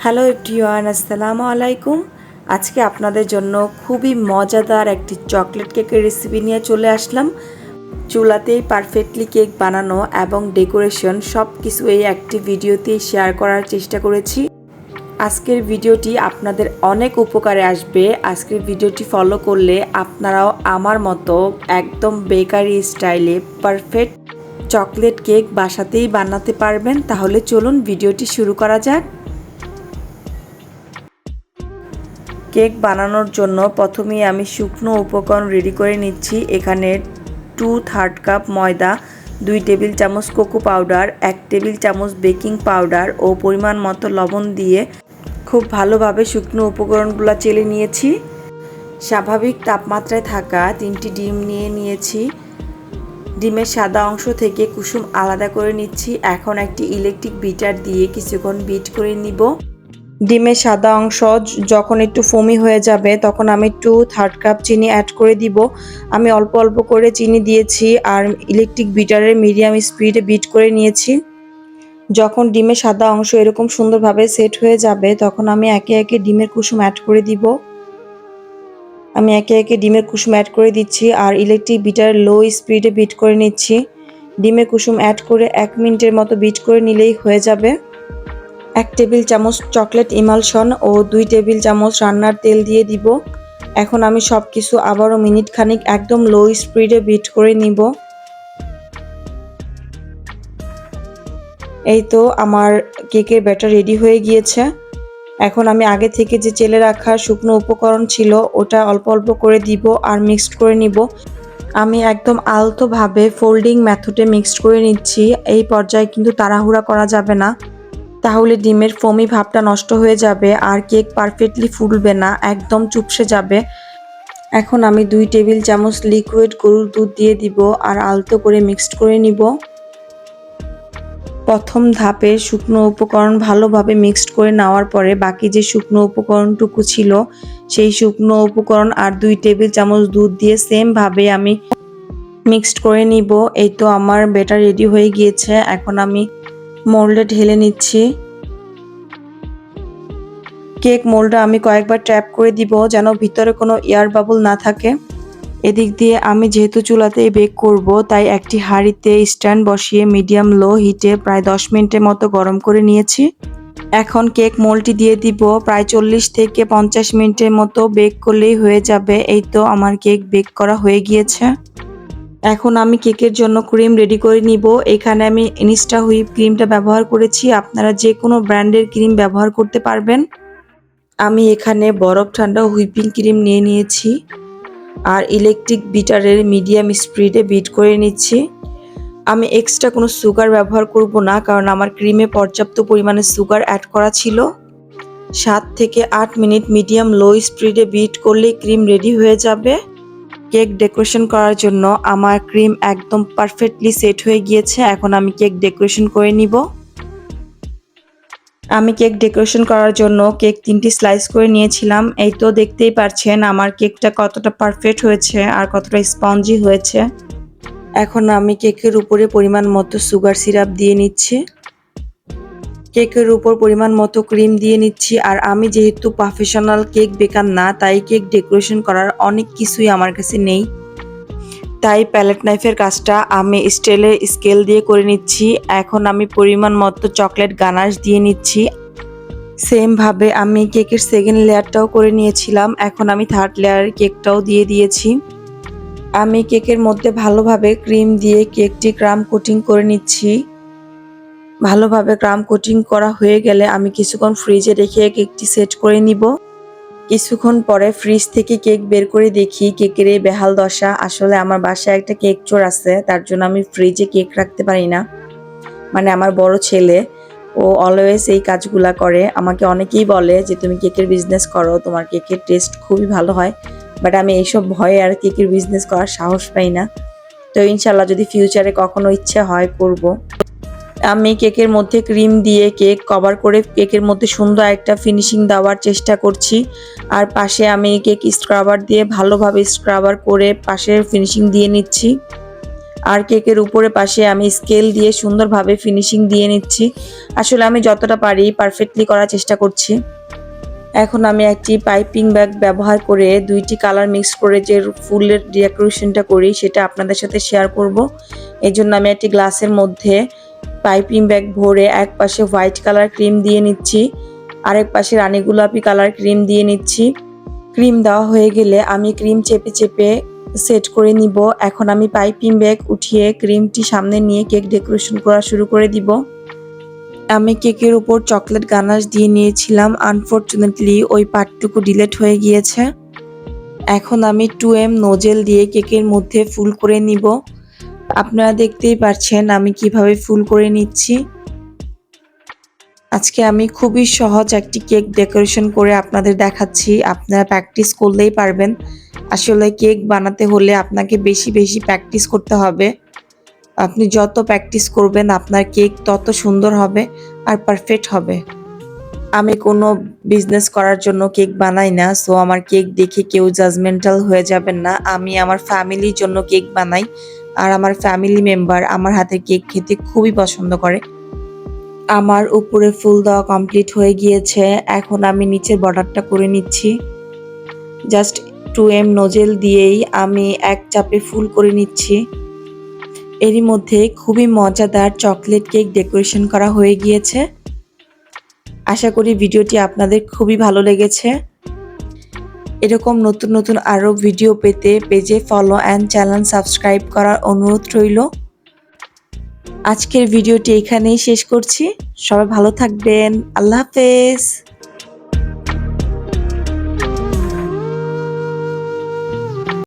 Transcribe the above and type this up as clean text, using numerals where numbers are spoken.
Hello everyone, আসসালামু আলাইকুম। আজকে আপনাদের জন্য খুবই মজাদার একটি চকলেট কেকের রেসিপি নিয়ে চলে আসলাম। চুলাতেই পারফেক্টলি কেক বানানো এবং ডেকোরেশন সব কিছু এই একটি ভিডিওতেই শেয়ার করার চেষ্টা করেছি। আজকের ভিডিওটি আপনাদের অনেক উপকারে আসবে। আজকের ভিডিওটি ফলো করলে আপনারাও আমার মতো একদম বেকারি স্টাইলে পারফেক্ট চকলেট কেক বাসাতেই বানাতে পারবেন। তাহলে চলুন ভিডিওটি শুরু করা যাক। কেক বানানোর জন্য প্রথমেই আমি শুকনো উপকরণ রেডি করে নিচ্ছি। এখানে 2/3 কাপ ময়দা, 2 টেবিল চামচ কোকো পাউডার, 1 টেবিল চামচ বেকিং পাউডার ও পরিমাণ মতো লবণ দিয়ে খুব ভালোভাবে শুকনো উপকরণগুলো চেলে নিয়েছি। স্বাভাবিক তাপমাত্রায় থাকা 3টি ডিম নিয়ে নিয়েছি। ডিমের সাদা অংশ থেকে কুসুম আলাদা করে নিচ্ছি। এখন একটি ইলেকট্রিক বিটার দিয়ে কিছুক্ষণ বিট করে নিব। ডিমের সাদা অংশ যখন একটু ফোমি হয়ে যাবে তখন আমি 2/3 কাপ চিনি অ্যাড করে দিব। আমি অল্প অল্প করে চিনি দিয়েছি আর ইলেকট্রিক বিটারের মিডিয়াম স্পিডে বিট করে নিয়েছি। যখন ডিমের সাদা অংশ এরকম সুন্দরভাবে সেট হয়ে যাবে তখন আমি একে একে ডিমের কুসুম অ্যাড করে দিব। আমি একে একে ডিমের কুসুম অ্যাড করে দিচ্ছি আর ইলেকট্রিক বিটার লো স্পিডে বিট করে নিচ্ছি। ডিমের কুসুম অ্যাড করে 1 মিনিটের মতো বিট করে নিলেই হয়ে যাবে। 1 টেবিল চামচ চকলেট ইমালশন ও 2 টেবিল চামচ রান্নার তেল দিয়ে দিব। এখন আমি সব কিছু আবারও মিনিট খানিক একদম লো স্পিডে বিট করে নিব। এই তো আমার কেকের ব্যাটার রেডি হয়ে গিয়েছে। এখন আমি আগে থেকে যে চেলে রাখা শুকনো উপকরণ ছিল ওটা অল্প অল্প করে দিব আর মিক্সড করে নিব। আমি একদম আলতোভাবে ফোল্ডিং মেথডে মিক্সড করে নিচ্ছি। এই পর্যায়ে কিন্তু তাড়াহুড়া করা যাবে না, তাহলে ডিমের ফোমি ভাবটা নষ্ট হয়ে যাবে আর কেক পারফেক্টলি ফুলবে না, একদম চুপসে যাবে। এখন আমি 2 টেবিল চামচ লিকুইড গরুর দুধ দিয়ে দিব আর আলতো করে মিক্সড করে নিব। প্রথম ধাপে শুকনো উপকরণ ভালোভাবে মিক্সড করে নেওয়ার পরে বাকি যে শুকনো উপকরণটুকু ছিল সেই শুকনো উপকরণ আর 2 টেবিল চামচ দুধ দিয়ে সেম ভাবে আমি মিক্সড করে নিব। এই তো আমার ব্যাটার রেডি হয়ে গিয়েছে। এখন আমি মোল্ডে ঢেলে নিচ্ছি। কেক মোল্ডটা আমি কয়েকবার ট্যাপ করে দিব যেন ভিতরে কোনো এয়ার বাবল না থাকে। এদিক দিয়ে আমি যেহেতু চুলাতেই বেক করব তাই একটি হাঁড়িতে স্ট্যান্ড বসিয়ে মিডিয়াম লো হিটে প্রায় 10 মিনিটের মতো গরম করে নিয়েছি। এখন কেক মোল্ডটি দিয়ে দিব। প্রায় 40 থেকে 50 মিনিটের মতো বেক করলেই হয়ে যাবে। এই তো আমার কেক বেক করা হয়ে গিয়েছে। এখন আমি কেকের জন্য ক্রিম রেডি করে নিব। এখানে আমি ইনস্টা হুইপ ক্রিমটা ব্যবহার করেছি, আপনারা যে কোনো ব্র্যান্ডের ক্রিম ব্যবহার করতে পারবেন। আমি এখানে বরফ ঠান্ডা হুইপিং ক্রিম নিয়ে নিয়েছি আর ইলেকট্রিক বিটারের মিডিয়াম স্পিডে বিট করে নিচ্ছি। আমি এক্সট্রা কোনো সুগার ব্যবহার করব না, কারণ আমার ক্রিমে পর্যাপ্ত পরিমাণে সুগার অ্যাড করা ছিল। 7 থেকে 8 মিনিট মিডিয়াম লো স্পিডে বিট করলেই ক্রিম রেডি হয়ে যাবে। কেক ডেকোরেশন করার জন্য আমার ক্রিম একদম পারফেক্টলি সেট হয়ে গিয়েছে। এখন আমি কেক ডেকোরেশন করে নিব। আমি কেক ডেকোরেশন করার জন্য কেক 3টি স্লাইস করে নিয়েছিলাম। এই তো দেখতেই পাচ্ছেন আমার কেকটা কতটা পারফেক্ট হয়েছে আর কতটা স্পঞ্জি হয়েছে। এখন আমি কেকের উপরে পরিমাণ মতো সুগার সিরাপ দিয়ে নিচ্ছি। কেকের উপর পরিমাণ মতো ক্রিম দিয়ে নিচ্ছি। আর আমি যেহেতু প্রফেশনাল কেক বেকার না, তাই কেক ডেকোরেশন করার অনেক কিছুই আমার কাছে নেই, তাই প্যালেট নাইফের কাজটা আমি স্টিলের স্কেল দিয়ে করে নিচ্ছি। এখন আমি পরিমাণ মতো চকলেট গানাশ দিয়ে নিচ্ছি। সেম ভাবে আমি কেকের সেকেন্ড লেয়ারটাও করে নিয়েছিলাম। এখন আমি থার্ড লেয়ারের কেকটাও দিয়ে দিয়েছি। আমি কেকের মধ্যে ভালোভাবে ক্রিম দিয়ে কেকটি ক্রাম কোটিং করে নিচ্ছি। ভালোভাবে ক্রাম কোটিং করা হয়ে গেলে আমি কিছুক্ষণ ফ্রিজে রেখে কেকটি সেট করে নিব। কিছুক্ষণ পরে ফ্রিজ থেকে কেক বের করে দেখি কেকের এই বেহাল দশা। আসলে আমার বাসায় একটা কেক চোর আছে, তার জন্য আমি ফ্রিজে কেক রাখতে পারি না। মানে আমার বড় ছেলে, ও অলওয়েজ এই কাজগুলা করে। আমাকে অনেকেই বলে যে তুমি কেকের বিজনেস করো, তোমার কেকের টেস্ট খুবই ভালো হয়, বাট আমি এইসব ভয়ে আর কেকের বিজনেস করার সাহস পাই না। তো ইনশাল্লাহ যদি ফিউচারে কখনো ইচ্ছে হয় করব। আমি কেকের মধ্যে ক্রিম দিয়ে কেক কভার করে কেকের মধ্যে সুন্দর একটা ফিনিশিং দেওয়ার চেষ্টা করছি। আর পাশে আমি কেক স্ক্রাবার দিয়ে ভালোভাবে স্ক্রাবার করে পাশের ফিনিশিং দিয়ে নিচ্ছি। আর কেকের উপরে পাশে আমি স্কেল দিয়ে সুন্দরভাবে ফিনিশিং দিয়ে নিচ্ছি। আসলে আমি যতটা পারি পারফেক্টলি করার চেষ্টা করছি। এখন আমি একটি পাইপিং ব্যাগ ব্যবহার করে 2টি কালার মিক্স করে যে ফুলের ডেকোরেশনটা করি সেটা আপনাদের সাথে শেয়ার করব। এজন্য আমি একটি গ্লাসের মধ্যে পাইপিং ব্যাগ ভরে এক পাশে হোয়াইট কালার ক্রিম দিয়ে নিচ্ছি, আরেক পাশে রানী গোলাপি কালার ক্রিম দিয়ে নিচ্ছি। ক্রিম দেওয়া হয়ে গেলে আমি ক্রিম চেপে চেপে সেট করে নিব। এখন আমি পাইপিং ব্যাগ উঠিয়ে ক্রিমটি সামনে নিয়ে কেক ডেকোরেশন করা শুরু করে দিব। আমি কেকের উপর চকলেট গানাশ দিয়ে নিয়েছিলাম, আনফরচুনেটলি ওই পার্টটুকু ডিলিট হয়ে গিয়েছে। এখন আমি 2M নোজেল দিয়ে কেকের মধ্যে ফুল করে নিব। আপনারা দেখতেই পাচ্ছেন আমি কিভাবে ফুল করে নিচ্ছি। আজকে আমি খুবই সহজ একটি কেক ডেকোরেশন করে আপনাদের দেখাচ্ছি, আপনারা প্র্যাকটিস করলেই পারবেন। আসলে কেক বানাতে হলে আপনাকে বেশি বেশি প্র্যাকটিস করতে হবে। আপনি যত প্র্যাকটিস করবেন আপনার কেক তত সুন্দর হবে আর পারফেক্ট হবে। আমি কোনো বিজনেস করার জন্য কেক বানাই না, সো আমার কেক দেখে কেউ জাজমেন্টাল হয়ে যাবেন না। আমি আমার ফ্যামিলির জন্য কেক বানাই, আর আমার ফ্যামিলি মেম্বার আমার হাতের কেক খেতে খুবই পছন্দ করে। আমার উপরে ফুল দেওয়া কমপ্লিট হয়ে গিয়েছে। এখন আমি নিচের বর্ডারটা করে নিচ্ছি। জাস্ট 2M নোজেল দিয়েই আমি এক চাপে ফুল করে নিচ্ছি। এরই মধ্যে খুবই মজাদার চকলেট কেক ডেকোরেশন করা হয়ে গিয়েছে। আশা করি ভিডিওটি আপনাদের খুবই ভালো লেগেছে। এরকম নতুন নতুন আরও ভিডিও পেতে পেজে ফলো অ্যান্ড চ্যানেল সাবস্ক্রাইব করার অনুরোধ রইল। আজকের ভিডিওটি এখানেই শেষ করছি। সবাই ভালো থাকবেন। আল্লাহ হাফেজ।